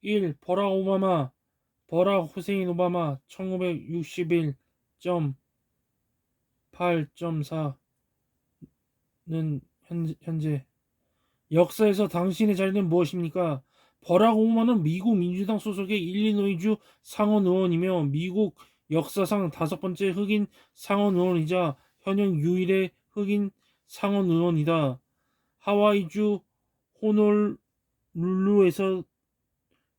1. 버락 후세인 오바마 1961.8.4는 현재 역사에서 당신의 자리는 무엇입니까? 버락 오바마는 미국 민주당 소속의 일리노이주 상원 의원이며 미국 역사상 5번째 흑인 상원 의원이자 현역 유일의 흑인 상원 의원이다. 하와이주 호놀룰루에서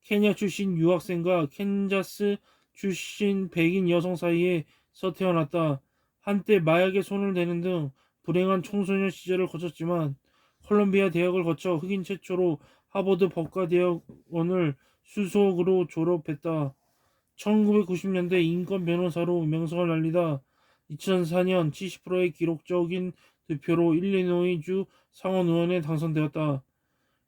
케냐 출신 유학생과 캔자스 출신 백인 여성 사이에서 태어났다. 한때 마약에 손을 대는 등 불행한 청소년 시절을 거쳤지만 콜롬비아 대학을 거쳐 흑인 최초로 하버드 법과대학원을 수석으로 졸업했다. 1990년대 인권 변호사로 명성을 날리다 2004년 70%의 기록적인 득표로 일리노이주 상원의원에 당선되었다.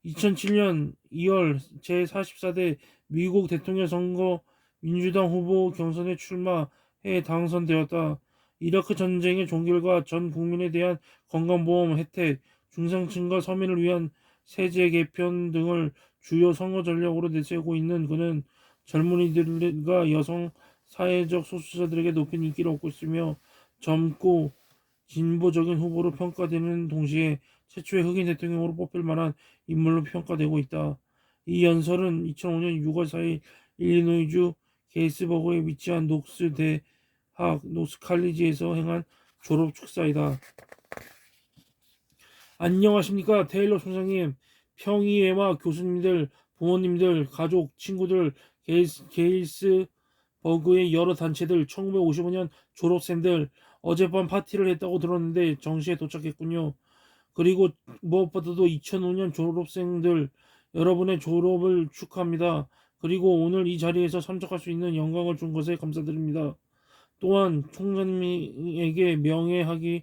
2007년 2월 제44대 미국 대통령 선거 민주당 후보 경선에 출마해 당선되었다. 이라크 전쟁의 종결과 전 국민에 대한 건강보험 혜택, 중상층과 서민을 위한 세제 개편 등을 주요 선거 전략으로 내세우고 있는 그는 젊은이들과 여성, 사회적 소수자들에게 높은 인기를 얻고 있으며 젊고 진보적인 후보로 평가되는 동시에 최초의 흑인 대통령으로 뽑힐 만한 인물로 평가되고 있다. 이 연설은 2005년 6월 4일 일리노이주 게이스버그에 위치한 녹스 대학 노스칼리지에서 행한 졸업 축사이다. 안녕하십니까 테일러 총장님, 평의회와 교수님들, 부모님들, 가족, 친구들, 게이스버그의 여러 단체들, 1955년 졸업생들, 어젯밤 파티를 했다고 들었는데 정시에 도착했군요. 그리고 무엇보다도 2005년 졸업생들, 여러분의 졸업을 축하합니다. 그리고 오늘 이 자리에서 참석할 수 있는 영광을 준 것에 감사드립니다. 또한 총장님에게 명예하기에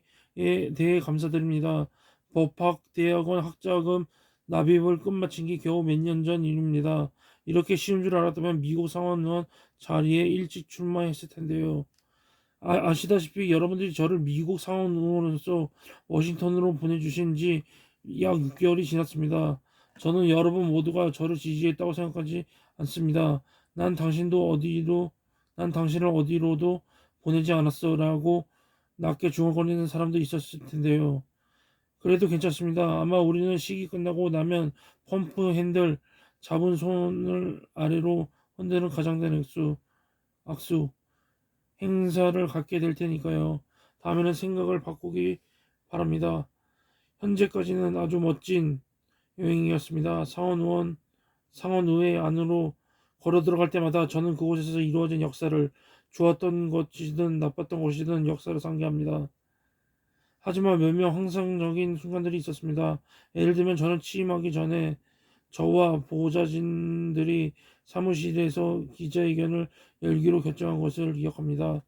대해 감사드립니다. 법학대학원 학자금 납입을 끝마친 게 겨우 몇 년 전 일입니다. 이렇게 쉬운 줄 알았다면 미국 상원의원 자리에 일찍 출마했을 텐데요. 아시다시피 여러분들이 저를 미국 상원 의원으로서 워싱턴으로 보내주신 지 약 6개월이 지났습니다. 저는 여러분 모두가 저를 지지했다고 생각하지 않습니다. 난 당신을 어디로도 보내지 않았어 라고 낮게 중얼거리는 사람도 있었을 텐데요. 그래도 괜찮습니다. 아마 우리는 시기 끝나고 나면 펌프 핸들 잡은 손을 아래로 흔드는 가장된 악수 행사를 갖게 될 테니까요. 다음에는 생각을 바꾸기 바랍니다. 현재까지는 아주 멋진 여행이었습니다. 상원의회 안으로 걸어 들어갈 때마다 저는 그곳에서 이루어진 역사를, 좋았던 것이든 나빴던 것이든 역사를 상기합니다. 하지만 몇몇 환상적인 순간들이 있었습니다. 예를 들면 저는 취임하기 전에 저와 보좌진들이 사무실에서 기자회견을 열기로 결정한 것을 기억합니다.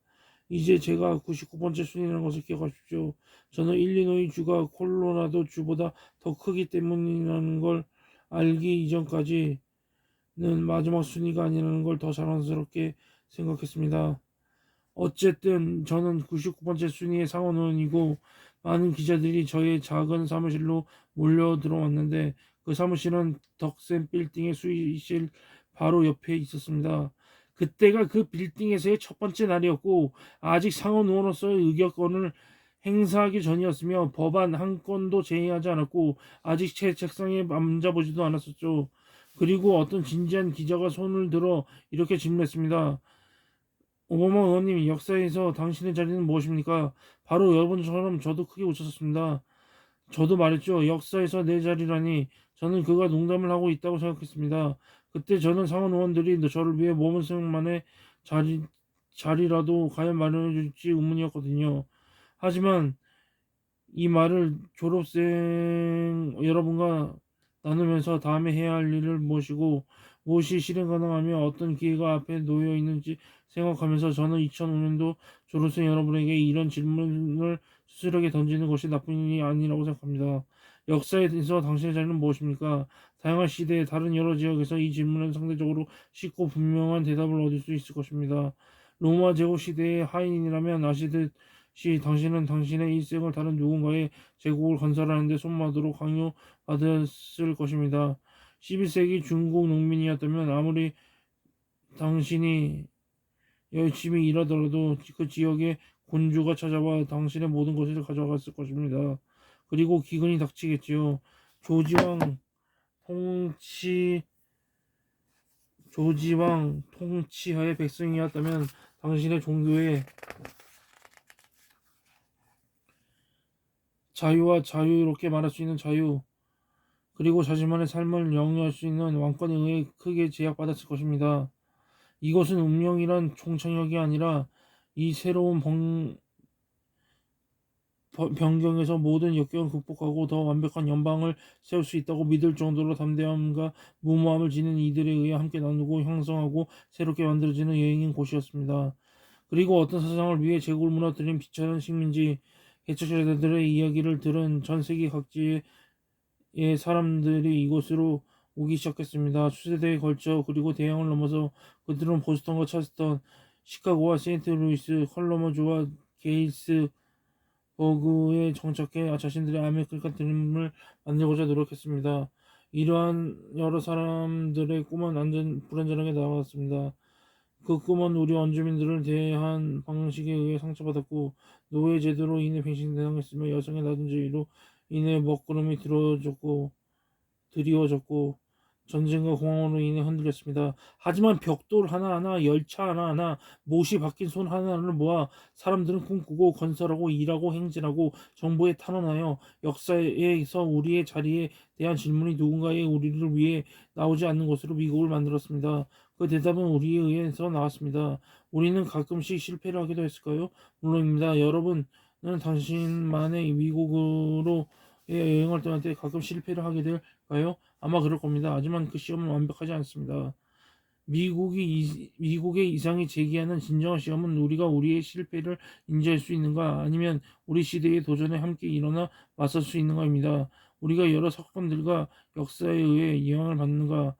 이제 제가 99번째 순위라는 것을 기억하십시오. 저는 일리노이 주가 콜로라도 주보다 더 크기 때문이라는 걸 알기 이전까지는 마지막 순위가 아니라는 걸 더 자랑스럽게 생각했습니다. 어쨌든 저는 99번째 순위의 상원의원이고 많은 기자들이 저의 작은 사무실로 몰려 들어왔는데 그 사무실은 덕센 빌딩의 수의실 바로 옆에 있었습니다. 그때가 그 빌딩에서의 첫 번째 날이었고 아직 상원의원으로서의 의결권을 행사하기 전이었으며 법안 한 건도 제의하지 않았고 아직 제 책상에 앉아보지도 않았었죠. 그리고 어떤 진지한 기자가 손을 들어 이렇게 질문했습니다. 오바마 의원님, 역사에서 당신의 자리는 무엇입니까? 바로 여러분처럼 저도 크게 웃었습니다. 저도 말했죠. 역사에서 내 자리라니. 저는 그가 농담을 하고 있다고 생각했습니다. 그때 저는 상원 의원들이 저를 위해 머문 생만의 자리라도 과연 마련해 줄지 의문이었거든요. 하지만 이 말을 졸업생 여러분과 나누면서 다음에 해야 할 일을 무엇이고 무엇이 실행 가능하며 어떤 기회가 앞에 놓여 있는지 생각하면서 저는 2005년도 졸업생 여러분에게 이런 질문을 스스로에게 던지는 것이 나쁜 일이 아니라고 생각합니다. 역사에서 당신의 자리는 무엇입니까? 다양한 시대의 다른 여러 지역에서 이 질문은 상대적으로 쉽고 분명한 대답을 얻을 수 있을 것입니다. 로마 제국 시대의 하인이라면 아시듯이 당신은 당신의 일생을 다른 누군가의 제국을 건설하는 데 손맛으로 강요받았을 것입니다. 11세기 중국 농민이었다면 아무리 당신이 열심히 일하더라도 그 지역에 곤주가 찾아와 당신의 모든 것을 가져갔을 것입니다. 그리고 기근이 닥치겠지요. 조지왕 통치 조지왕 통치하에 백성이었다면 당신의 종교에 자유와 자유롭게 말할 수 있는 자유, 그리고 자신만의 삶을 영위할 수 있는 왕권에 의해 크게 제약받았을 것입니다. 이것은 운명이란 총창력이 아니라 이 새로운 변경에서 모든 역경을 극복하고 더 완벽한 연방을 세울 수 있다고 믿을 정도로 담대함과 무모함을 지닌 이들에 의해 함께 나누고 형성하고 새롭게 만들어지는 여행인 곳이었습니다. 그리고 어떤 사상을 위해 제국을 무너뜨린 비천한 식민지 개척자들의 이야기를 들은 전 세계 각지의 사람들이 이곳으로 오기 시작했습니다. 수세대에 걸쳐 그리고 대양을 넘어서 그들은 보스턴과 찰스턴, 시카고와 세인트루이스, 컬러머주와 게일스 버그에 정착해 자신들의 아메리칸 드림을 만들고자 노력했습니다. 이러한 여러 사람들의 꿈은 불완전하게 나아갔습니다. 그 꿈은 우리 원주민들을 대한 방식에 의해 상처받았고 노예 제도로 인해 배신당했으며 여성의 낮은 지위로 인해 먹구름이 드리워졌고 전쟁과 공황으로 인해 흔들렸습니다. 하지만 벽돌 하나하나, 열차 하나하나, 못이 박힌 손 하나를 모아 사람들은 꿈꾸고 건설하고 일하고 행진하고 정보에 탄원하여 역사에서 우리의 자리에 대한 질문이 누군가의 우리를 위해 나오지 않는 것으로 미국을 만들었습니다. 그 대답은 우리에 의해서 나왔습니다. 우리는 가끔씩 실패를 하기도 했을까요? 물론입니다. 여러분은 당신만의 미국으로 여행을 떠날 때 가끔 실패를 하게 될까요? 아마 그럴 겁니다. 하지만 그 시험은 완벽하지 않습니다. 미국의 이상이 제기하는 진정한 시험은 우리가 우리의 실패를 인지할 수 있는가, 아니면 우리 시대의 도전에 함께 일어나 맞설 수 있는가입니다. 우리가 여러 사건들과 역사에 의해 영향을 받는가,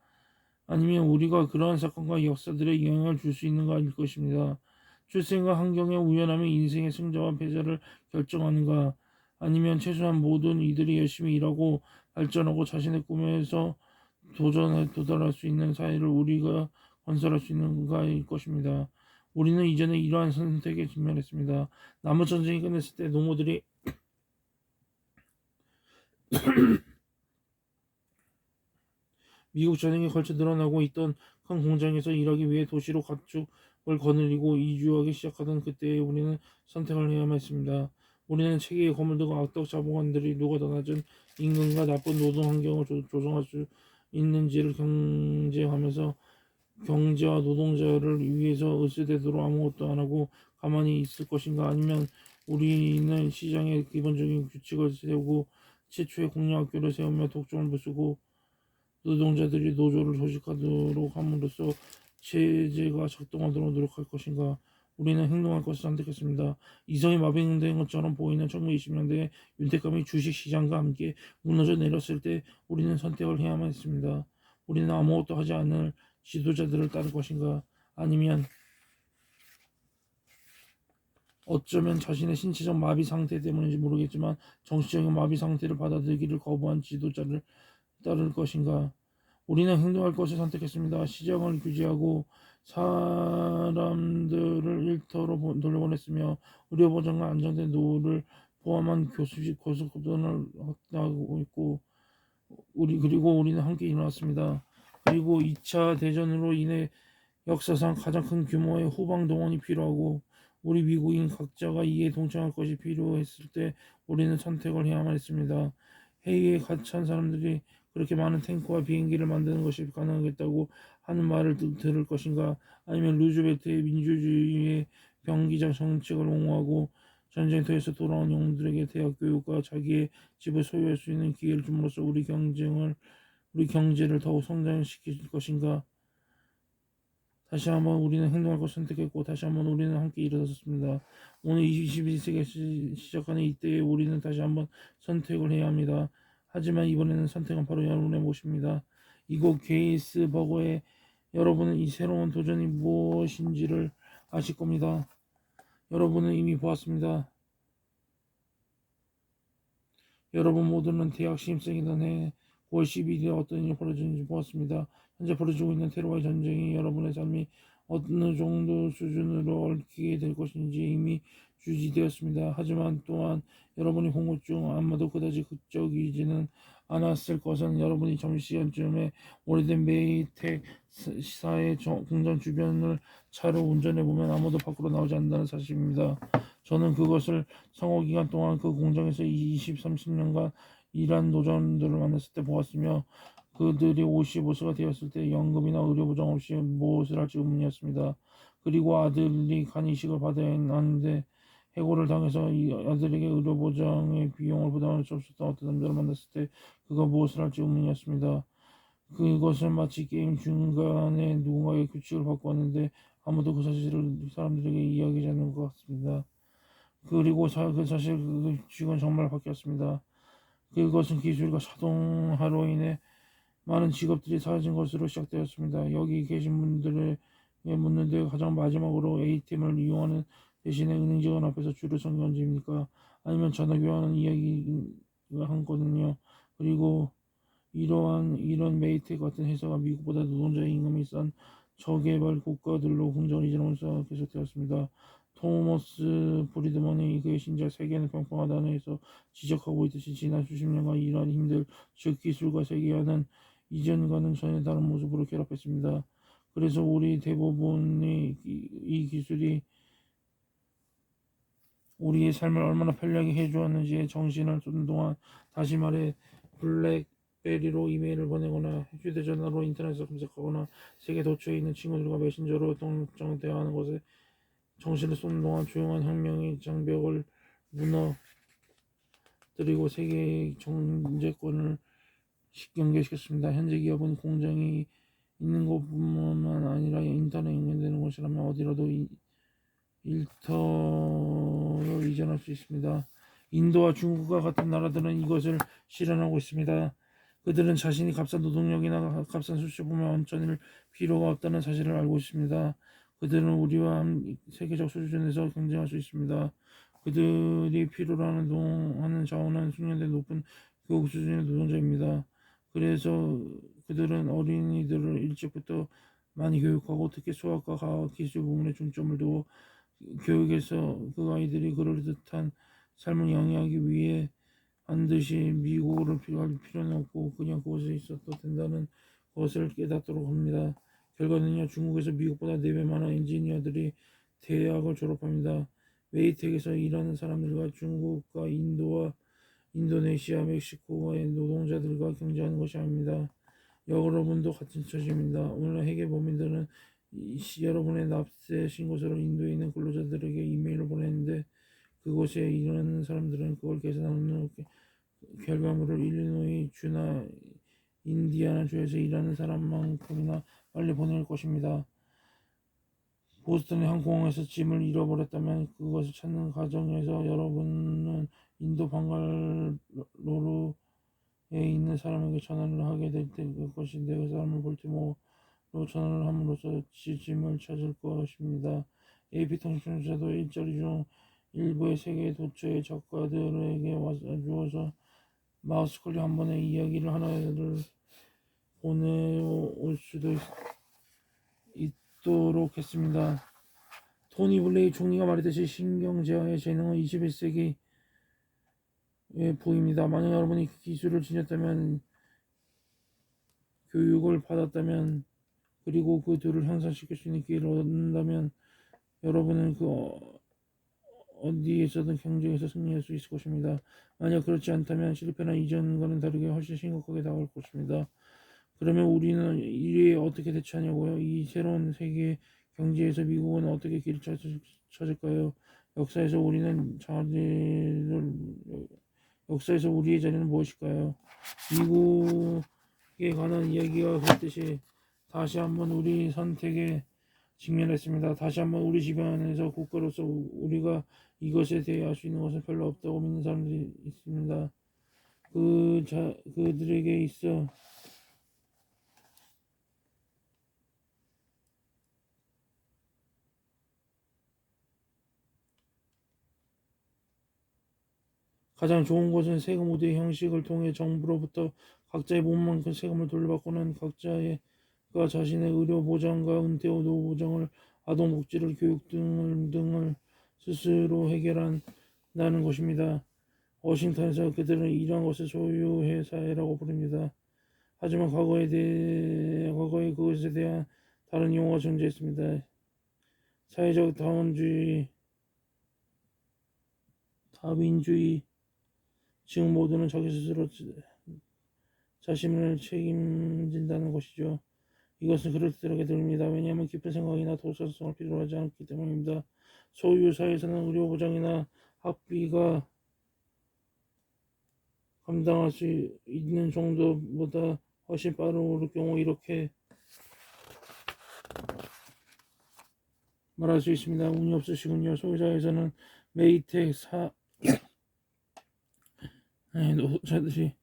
아니면 우리가 그러한 사건과 역사들에 영향을 줄 수 있는가일 것입니다. 출생과 환경의 우연함이 인생의 승자와 패자를 결정하는가, 아니면 최소한 모든 이들이 열심히 일하고 발전하고 자신의 꿈에서 도달할 수 있는 사회를 우리가 건설할 수 있는가일 것입니다. 우리는 이전에 이러한 선택에 직면했습니다. 남은 전쟁이 끝났을 때 농부들이 미국 전역에 걸쳐 늘어나고 있던 큰 공장에서 일하기 위해 도시로 가축을 거느리고 이주하기 시작하던 그때에 우리는 선택을 해야만 했습니다. 우리는 체계의 거물들과 악덕 자본가들이 누가 더 낮은 임금과 나쁜 노동 환경을 조성할 수 있는지를 경쟁하면서 경제와 노동자를 위해서 으스대도록 아무것도 안 하고 가만히 있을 것인가, 아니면 우리는 시장의 기본적인 규칙을 세우고 최초의 공약학교를 세우며 독점을 부수고 노동자들이 노조를 조직하도록 함으로써 체제가 작동하도록 노력할 것인가. 우리는 행동할 것을 선택했습니다. 이성이 마비된 것처럼 보이는 1920년대의 윤택감이 주식시장과 함께 무너져 내렸을 때 우리는 선택을 해야만 했습니다. 우리는 아무것도 하지 않을 지도자들을 따를 것인가, 아니면 어쩌면 자신의 신체적 마비 상태 때문인지 모르겠지만 정신적인 마비 상태를 받아들이기를 거부한 지도자를 따를 것인가. 우리는 행동할 것을 선택했습니다. 시장을 규제하고 사람들을 일터로 돌려보냈으며 의료보장과 안정된 노후를 포함한 고속도로를 확대하고 있고 그리고 우리는 함께 일어났습니다. 그리고 2차 대전으로 인해 역사상 가장 큰 규모의 후방 동원이 필요하고 우리 미국인 각자가 이에 동참할 것이 필요했을 때 우리는 선택을 해야만 했습니다. 해외에 갇힌 사람들이 그렇게 많은 탱크와 비행기를 만드는 것이 가능하겠다고 하는 말을 들을 것인가, 아니면 루즈벨트의 민주주의의 병기장 정책을 옹호하고 전쟁터에서 돌아온 영웅들에게 대학 교육과 자기의 집을 소유할 수 있는 기회를 줌으로써 우리 경제를 더욱 성장시킬 것인가. 다시 한번 우리는 행동할 것을 선택했고 다시 한번 우리는 함께 일어섰습니다. 오늘 21세기가 시작하는 이때에 우리는 다시 한번 선택을 해야 합니다. 하지만 이번에는 선택은 바로 여러분의 몫입니다. 이곳 게이스버거에 여러분은 이 새로운 도전이 무엇인지를 아실 겁니다. 여러분은 이미 보았습니다. 여러분 모두는 대학 신입생이던 해 5월 12일에 어떤 일이 벌어지는지 보았습니다. 현재 벌어지고 있는 테러와의 전쟁이 여러분의 삶이 어느 정도 수준으로 얽히게 될 것인지 이미 주지되었습니다. 하지만 또한 여러분이 본 것 중 아마도 그다지 극적이지는 않았을 것은 여러분이 점심시간쯤에 오래된 메이텍 사의 공장 주변을 차로 운전해보면 아무도 밖으로 나오지 않는다는 사실입니다. 저는 그것을 상호 기간 동안 그 공장에서 20, 30년간 일한 노점들을 만났을 때 보았으며 그들이 55세가 되었을 때 연금이나 의료보장 없이 무엇을 할지 의문이었습니다. 그리고 아들이 간이식을 받아야 하는데 해고를 당해서 이 아들에게 의료보장의 비용을 부담할 수 없었던 어떤 남자를 만났을 때 그가 무엇을 할지 의문이었습니다. 그것은 마치 게임 중간에 누군가의 규칙을 바꾸었는데 아무도 그 사실을 사람들에게 이야기하지 않는 것 같습니다. 그리고 그 사실 그 규칙은 정말 바뀌었습니다. 그것은 기술과 자동화로 인해 많은 직업들이 사라진 것으로 시작되었습니다. 여기 계신 분들에게 묻는데 가장 마지막으로 ATM을 이용하는 대신에 은행직원 앞에서 줄을 선 게 언제입니까? 아니면 전화 교환하는 이야기가 한거든요. 그리고 이런 메이텍 같은 회사가 미국보다 노동자의 임금이 싼 저개발 국가들로 공장을 이전하면서 계속되었습니다. 토머스 브리드먼이 그의 신작 세계는 평평하다는 에서 지적하고 있듯이 지난 수십 년간 이러한 힘들, 즉 기술과 세계화는 이전과는 전혀 다른 모습으로 결합했습니다. 그래서 우리 대부분이 이 기술이 우리의 삶을 얼마나 편리하게 해주었는지에 정신을 쏟는 동안, 다시 말해 블랙베리로 이메일을 보내거나 휴대전화로 인터넷에서 검색하거나 세계 도처에 있는 친구들과 메신저로 동정 대화하는 것에 정신을 쏟는 동안 조용한 혁명의 장벽을 무너뜨리고 세계의 정제권을 연결시켰습니다. 현재 기업은 공장이 있는 곳뿐만 아니라 인터넷에 연결되는 곳이라면 어디라도 일터를 이전할 수 있습니다. 인도와 중국과 같은 나라들은 이것을 실현하고 있습니다. 그들은 자신이 값싼 노동력이나 값싼 수출품을 얹어낼 필요가 없다는 사실을 알고 있습니다. 그들은 우리와 세계적 수준에서 경쟁할 수 있습니다. 그들이 필요로 하는 자원은 숙련된 높은 교육 수준의 노동자입니다. 그래서 그들은 어린이들을 일찍부터 많이 교육하고 특히 수학과 과학 기술 부문에 중점을 두고 교육에서 그 아이들이 그럴듯한 삶을 영위하기 위해 반드시 미국을 갈 필요는 없고 그냥 그곳에 있어도 된다는 것을 깨닫도록 합니다. 결과는요, 중국에서 미국보다 4배 많은 엔지니어들이 대학을 졸업합니다. 메이텍에서 일하는 사람들과 중국과 인도와 인도네시아, 멕시코의 노동자들과 경쟁하는 것이 아닙니다. 여러분도 같은 처지입니다. 오늘날 회계 범인들은 여러분의 납세 신고서를 인도에 있는 근로자들에게 이메일로 보냈는데 그곳에 일하는 사람들은 그걸 계산하는 결과물을 일리노이 주나 인디아나 주에서 일하는 사람만큼이나 빨리 보낼 것입니다. 보스턴의 한 공항에서 짐을 잃어버렸다면 그것을 찾는 과정에서 여러분은 인도 방갈로르에 있는 사람에게 전화를 하게 될 것인데 그 사람을 볼티모어로 전화를 함으로써 짐을 찾을 것입니다. AP통신사도 일자리 중 일부의 세계 도처의 작가들에게 주어서 마우스 클릭 한 번에 이야기를 하나를 보내올 수도 있도록 했습니다. 토니 블레이 총리가 말했듯이 신경제어의 재능은 21세기에 보입니다. 만약 여러분이 그 기술을 지녔다면, 교육을 받았다면, 그리고 그 둘을 향상시킬 수 있는 기회를 얻는다면 여러분은 그 어디에서든 경쟁에서 승리할 수 있을 것입니다. 만약 그렇지 않다면 실패나 이전과는 다르게 훨씬 심각하게 다가올 것입니다. 그러면 우리는 이에 어떻게 대처하냐고요? 이 새로운 세계 경제에서 미국은 어떻게 길을 찾을까요? 역사에서 우리의 자리는 무엇일까요? 미국에 관한 이야기가 그랬듯이 다시 한번 우리 선택에 직면했습니다. 다시 한번 우리 주변에서 국가로서 우리가 이것에 대해 할 수 있는 것은 별로 없다고 믿는 사람들이 있습니다. 그들에게 있어 가장 좋은 것은 세금 우대 형식을 통해 정부로부터 각자의 몸만큼 세금을 돌려받고는 각자가 자신의 의료 보장과 은퇴 후 노후 보장을 아동 복지를 교육 등을 스스로 해결한다는 것입니다. 워싱턴에서 그들은 이러한 것을 소유의 사회라고 부릅니다. 하지만 과거에 그것에 대한 다른 용어가 존재했습니다. 사회적 다민주의, 즉 모두는 자기 스스로 자신을 책임진다는 것이죠. 이것은 그럴듯하게 들립니다. 왜냐하면 깊은 생각이나 도서성을 필요로 하지 않기 때문입니다. 소유 사회에서는 의료보장이나 학비가 감당할 수 있는 정도보다 훨씬 빠른 오를 경우 이렇게 말할 수 있습니다. 운이 없으시군요. 소유사에서는 메이텍 노동자들이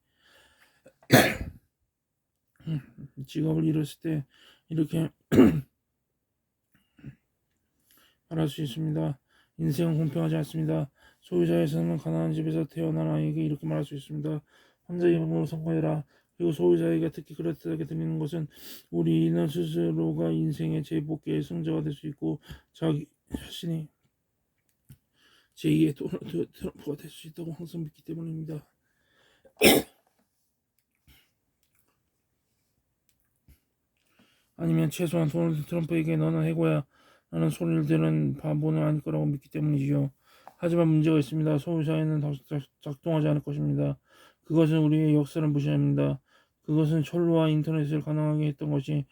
직업을 잃었을 때 이렇게 말할 수 있습니다. 인생은 공평하지 않습니다. 소유자에서는 가난한 집에서 태어난 아이에게 이렇게 말할 수 있습니다. 혼자의 몸으로 선거해라. 그리고 소유자에게 특히 그렇게 들리는 것은 우리는 스스로가 인생의 제복계의 승자가 될 수 있고 자기 자신이 제2의 도널드 트럼프가 될 수 있다고 항상 믿기 때문입니다. 아니면 최소한 도널드 트럼프에게 너는 해고야 라는 소리를 들은 바보는 아닐 거라고 믿기 때문이지요. 하지만 문제가 있습니다. 소유사회는 작동하지 않을 것입니다. 그것은 우리의 역사를 무시합니다. 그것은 철로와 인터넷을 가능하게 했던 것이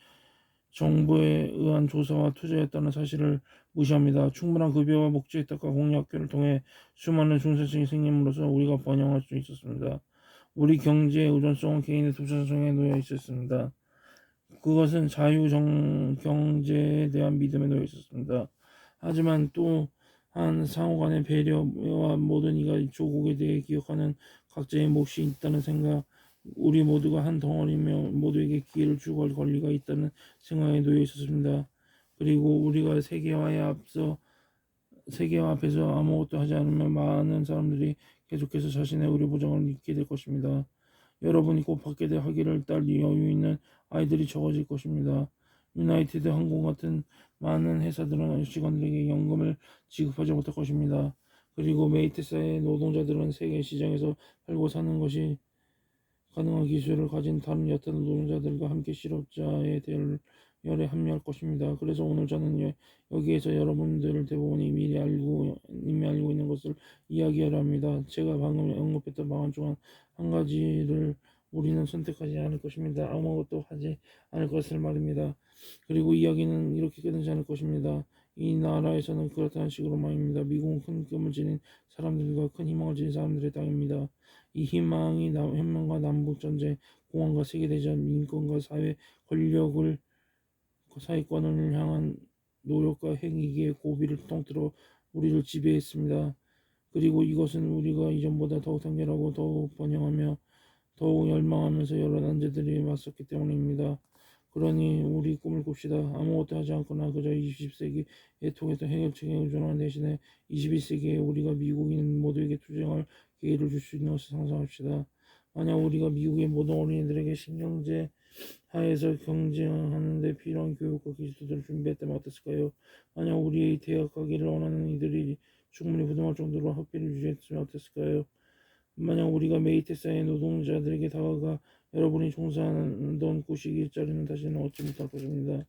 정부에 의한 조사와 투자였다는 사실을 무시합니다. 충분한 급여와 복지 혜택과 공약교를 통해 수많은 중산층이 생김으로써 우리가 번영할 수 있었습니다. 우리 경제의 의존성은 개인의 투자성에 놓여 있었습니다. 그것은 경제에 대한 믿음에 놓여 있었습니다. 하지만 또한 상호 간의 배려와 모든 이가 조국에 대해 기억하는 각자의 몫이 있다는 생각, 우리 모두가 한 덩어리며 모두에게 기회를 주고 할 권리가 있다는 생각에 놓여 있었습니다. 그리고 우리가 세계화 앞에서 아무것도 하지 않으면 많은 사람들이 계속해서 자신의 의료 보장을 잃게 될 것입니다. 여러분이 꼭 받게 될 학위를 딸 여유 있는 아이들이 적어질 것입니다. 유나이티드 항공 같은 많은 회사들은 직원들에게 연금을 지급하지 못할 것입니다. 그리고 메이트사의 노동자들은 세계 시장에서 살고 사는 것이 가능한 기술을 가진 다른 여타 노동자들과 함께 실업자의 대열에 합류할 것입니다. 그래서 오늘 저는 여기에서 여러분들 대부분이 이미 알고 있는 것을 이야기하려 합니다. 제가 방금 언급했던 방안 중 한 가지를 우리는 선택하지 않을 것입니다. 아무것도 하지 않을 것을 말입니다. 그리고 이야기는 이렇게 끝나지 않을 것입니다. 이 나라에서는 그렇다는 식으로 말입니다. 미국은 큰 꿈을 지닌 사람들과 큰 희망을 지닌 사람들의 땅입니다. 이 희망이 혁명과 남북전쟁, 공안과 세계대전, 민권과 사회 권력을 사회권을 향한 노력과 행위기의 고비를 통틀어 우리를 지배했습니다. 그리고 이것은 우리가 이전보다 더욱 단결하고 더욱 번영하며 더욱 열망하면서 여러 난제들이 맞섰기 때문입니다. 그러니 우리 꿈을 꿉시다. 아무것도 하지 않거나 그저 20세기에 통해서 해결책에 의존하는 대신에 21세기에 우리가 미국인 모두에게 투쟁할 기회를 줄 수 있는 것을 상상합시다. 만약 우리가 미국의 모든 어린이들에게 신경제 하에서 경쟁하는 데 필요한 교육과 기술들을 준비했다면 어땠을까요? 만약 우리의 대학 가기를 원하는 이들이 충분히 부담할 정도로 학비를 유지했으면 어땠을까요? 만약 우리가 메이테사의 노동자들에게 다가가 여러분이 종사하던 구식 일자리는 다시는 얻지 못할 것입니다.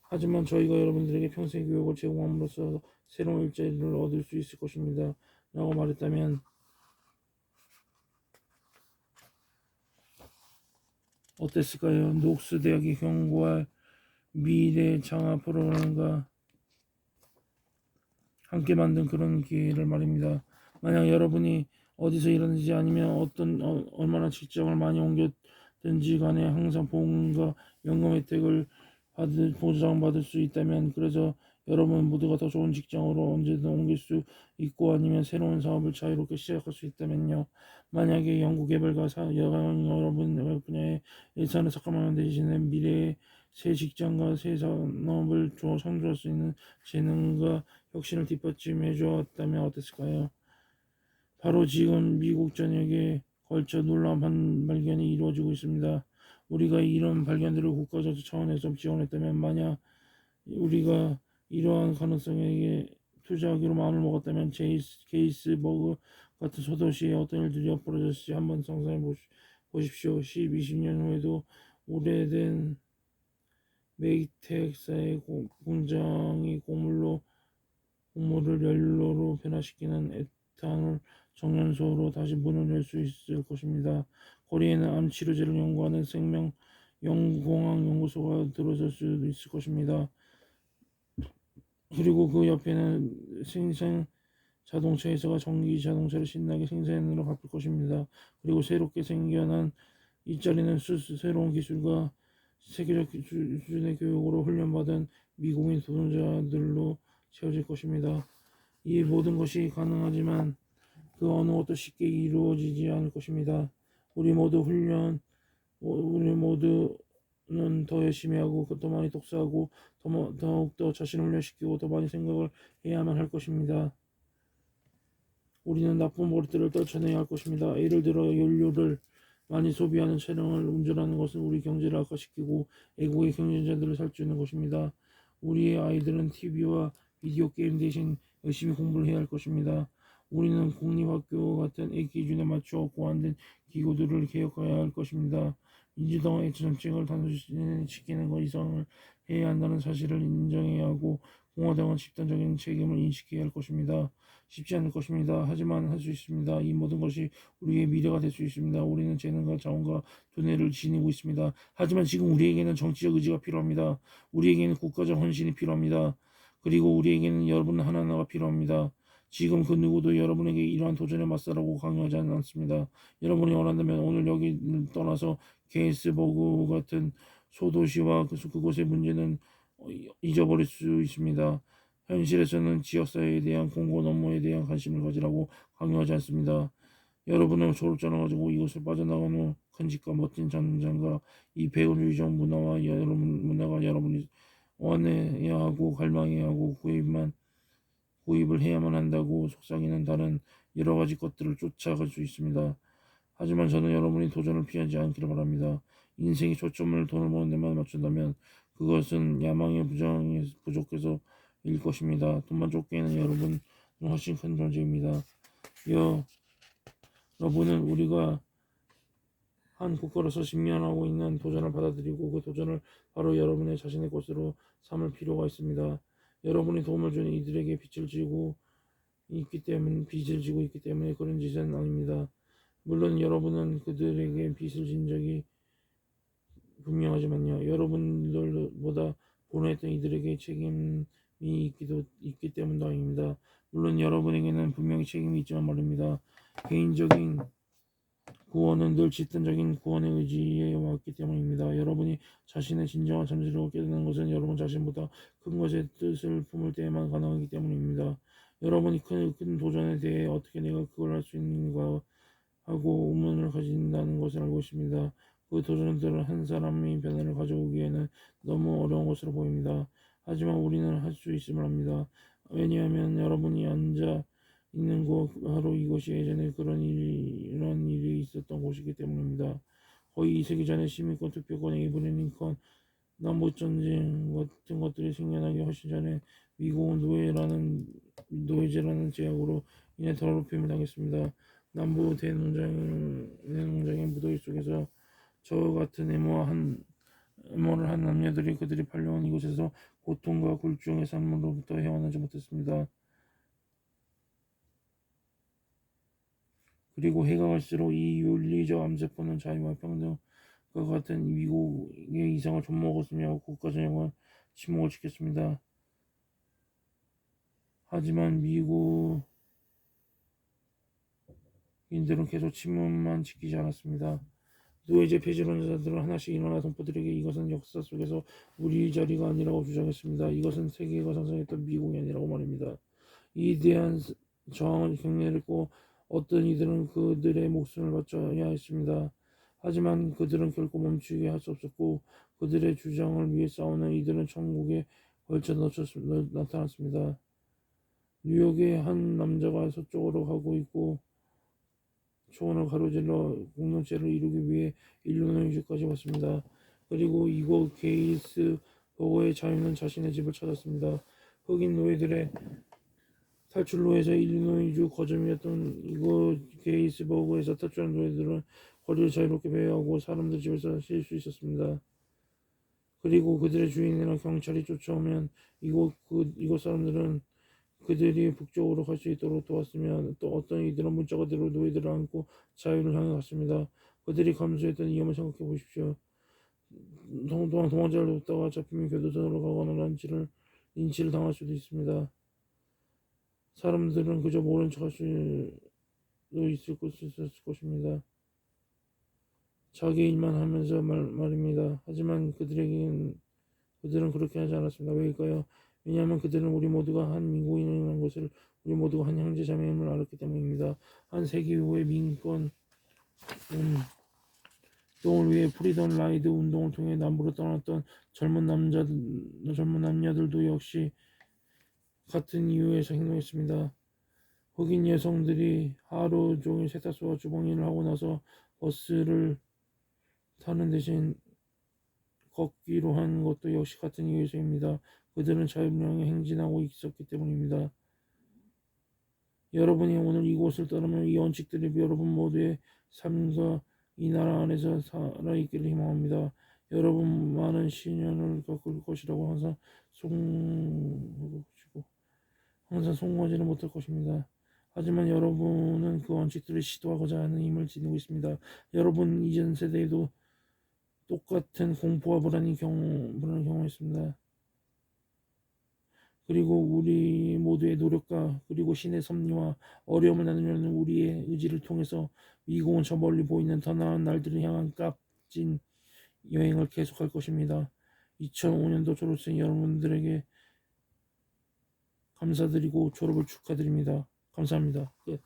하지만 저희가 여러분들에게 평생 교육을 제공함으로써 새로운 일자리를 얻을 수 있을 것입니다. 라고 말했다면 어땠을까요? 녹스 대학이 경고할 미래 장학 프로그램과 함께 만든 그런 기회를 말입니다. 만약 여러분이 어디서 일하는지 아니면 얼마나 직장을 많이 옮겼든지 간에 항상 보험과 연금 혜택을 보장받을 수 있다면, 그래서 여러분 모두가 더 좋은 직장으로 언제든 옮길 수 있고 아니면 새로운 사업을 자유롭게 시작할 수 있다면요. 만약에 연구개발과 여러분 분야의 예산을 삭감하는 대신에 미래의 새 직장과 새 산업을 창조할 수 있는 재능과 혁신을 뒷받침해 주었다면 어땠을까요? 바로 지금 미국 전역에 걸쳐 놀라운 발견이 이루어지고 있습니다. 우리가 이런 발견들을 국가적 차원에서 지원했다면, 만약 우리가 이러한 가능성에 투자하기로 마음을 먹었다면 게이스버그 같은 소도시에 어떤 일들이 벌어졌을지 한번 상상해 보십시오. 10, 20년 후에도 오래된 메이텍사의 공장이 곡물을 연료로 변화시키는 에탄올 정연소로 다시 문을 열 수 있을 것입니다. 거리에는 암 치료제를 연구하는 생명공학 연구소가 들어설 수 있을 것입니다. 그리고 그 옆에는 생산 자동차 회사가 전기 자동차를 신나게 생산으로 바꿀 것입니다. 그리고 새롭게 생겨난 일자리는 새로운 기술과 세계적 수준의 교육으로 훈련받은 미국인 도전자들로 채워질 것입니다. 이 모든 것이 가능하지만 그 어느 것도 쉽게 이루어지지 않을 것입니다. 우리 모두는 더 열심히 하고 더 많이 독서하고 더욱더 자신을 훈련시키고 더 많이 생각을 해야만 할 것입니다. 우리는 나쁜 버릇들을 떨쳐내야 할 것입니다. 예를 들어 연료를 많이 소비하는 차량을 운전하는 것은 우리 경제를 악화시키고 애국의 경쟁자들을 살찌우는 것입니다. 우리의 아이들은 TV와 비디오 게임 대신 열심히 공부를 해야 할 것입니다. 우리는 공립학교 같은 기준에 맞춰 고안된 기구들을 개혁해야 할 것입니다. 민주당의 정책을 단순시키는 것 이상을 해야 한다는 사실을 인정해야 하고, 공화당은 집단적인 책임을 인식해야 할 것입니다. 쉽지 않을 것입니다. 하지만 할 수 있습니다. 이 모든 것이 우리의 미래가 될 수 있습니다. 우리는 재능과 자원과 두뇌를 지니고 있습니다. 하지만 지금 우리에게는 정치적 의지가 필요합니다. 우리에게는 국가적 헌신이 필요합니다. 그리고 우리에게는 여러분 하나하나가 필요합니다. 지금 그 누구도 여러분에게 이러한 도전에 맞서라고 강요하지 않습니다. 여러분이 원한다면 오늘 여기를 떠나서 게이스버그 같은 소도시와 그곳의 문제는 잊어버릴 수 있습니다. 현실에서는 지역사회에 대한 공공 업무에 대한 관심을 가지라고 강요하지 않습니다. 여러분은 졸업장을 가지고 이곳을 빠져나간 후 큰 집과 멋진 장장과 이 배우유정 문화가 여러분이 원해야 하고 갈망해야 하고 구입을 해야만 한다고 속삭이는 다른 여러 가지 것들을 쫓아갈 수 있습니다. 하지만 저는 여러분이 도전을 피하지 않기를 바랍니다. 인생의 초점을 돈을 버는 데만 맞춘다면 그것은 야망의 부족해서 일 것입니다. 돈만 쫓기에는 여러분은 훨씬 큰 존재입니다. 여러분은 우리가 한 국가로서 직면하고 있는 도전을 받아들이고 그 도전을 바로 여러분의 자신의 것으로 삼을 필요가 있습니다. 여러분이 도움을 주는 이들에게 빚을 지고 있기 때문에 그런 짓은 아닙니다. 물론 여러분은 그들에게 빚을 진 적이 분명하지만요. 여러분들보다 보냈던 이들에게 책임이 있기 때문도 아닙니다. 물론 여러분에게는 분명히 책임이 있지만 말입니다. 개인적인 구원은 늘 집단적인 구원의 의지에 왔기 때문입니다. 여러분이 자신의 진정한 잠재력을 깨닫는 것은 여러분 자신보다 큰 것의 뜻을 품을 때에만 가능하기 때문입니다. 여러분이 큰 도전에 대해 어떻게 내가 그걸 할 수 있는가 하고 의문을 가진다는 것을 알고 있습니다. 그 도전들은 한 사람의 변화를 가져오기에는 너무 어려운 것으로 보입니다. 하지만 우리는 할 수 있음을 합니다. 왜냐하면 여러분이 앉아 있는 곳 바로 이곳이 예전에 이런 일이 있었던 곳이기 때문입니다. 거의 2세기 전에 시민권 투표권, 에이브리임 링컨, 남북전쟁 같은 것들이 생겨나기 훨씬 전에 미국은 노예제라는 제약으로 인해 더럽힘을 당했습니다. 남부 대농장의 무더위 속에서 저 같은 애모를 한 남녀들이 그들이 팔려온 이곳에서 고통과 굴중의 삶으로부터 헤어나지 못했습니다. 그리고 해가 갈수록 이 윤리적 암세포는 자유와 평등과 같은 미국의 이상을 좀먹었으며 국가전역은 침묵을 지켰습니다. 하지만 미국인들은 계속 침묵만 지키지 않았습니다. 노예제 폐지론자들은 하나씩 일어나 동포들에게 이것은 역사 속에서 우리 자리가 아니라고 주장했습니다. 이것은 세계가 상상했던 미국이 아니라고 말입니다. 이에 대한 저항을 격렬했고 어떤 이들은 그들의 목숨을 바쳐야 했습니다. 하지만 그들은 결코 멈추게 할 수 없었고 그들의 주장을 위해 싸우는 이들은 천국에 걸쳐 나타났습니다. 뉴욕의 한 남자가 서쪽으로 가고 있고 초원을 가로질러 공동체를 이루기 위해 일리노이주까지 왔습니다. 그리고 이곳 게이스버거의 자유는 자신의 집을 찾았습니다. 흑인 노예들의 탈출로에서 일리노이주 거점이었던 이곳 게이스버거에서 탈출한 노예들은 거리를 자유롭게 배회하고 사람들 집에서 쉴 수 있었습니다. 그리고 그들의 주인이나 경찰이 쫓아오면 이곳 사람들은 그들이 북쪽으로 갈 수 있도록 도왔으며 또 어떤 이들은 문자가 들어 노예들을 안고 자유를 향해 갔습니다. 그들이 감수했던 위험을 생각해 보십시오. 도망자를 돕다가 잡히면 교도소로 가거나 린치를 당할 수도 있습니다. 사람들은 그저 모른 척할 수도 있을 것입니다. 자기 일만 하면서 말입니다. 하지만 그들은 그렇게 하지 않았습니다. 왜일까요? 왜냐하면 그들은 우리 모두가 한 민국인이라는 것을, 우리 모두가 한 형제 자매임을 알았기 때문입니다. 한 세기 후에 민권 운동을 위해 프리덤 라이드 운동을 통해 남부로 떠났던 젊은 남녀들도 역시 같은 이유에서 행동했습니다. 흑인 여성들이 하루 종일 세탁소와 주방일을 하고 나서 버스를 타는 대신 걷기로 한 것도 역시 같은 이유에서입니다. 그들은 자유를 향해 행진하고 있었기 때문입니다. 여러분이 오늘 이곳을 떠나면 이 원칙들이 여러분 모두의 삶과 이 나라 안에서 살아있기를 희망합니다. 여러분 많은 시련을 겪을 것이라고 항상 송구하지는 못할 것입니다. 하지만 여러분은 그 원칙들을 시도하고자 하는 힘을 지니고 있습니다. 여러분 이전 세대에도 똑같은 공포와 불안을 경험했습니다. 그리고 우리 모두의 노력과 그리고 신의 섭리와 어려움을 나누려는 우리의 의지를 통해서 미국은 저 멀리 보이는 더 나은 날들을 향한 값진 여행을 계속할 것입니다. 2005년도 졸업생 여러분들에게 감사드리고 졸업을 축하드립니다. 감사합니다. 끝.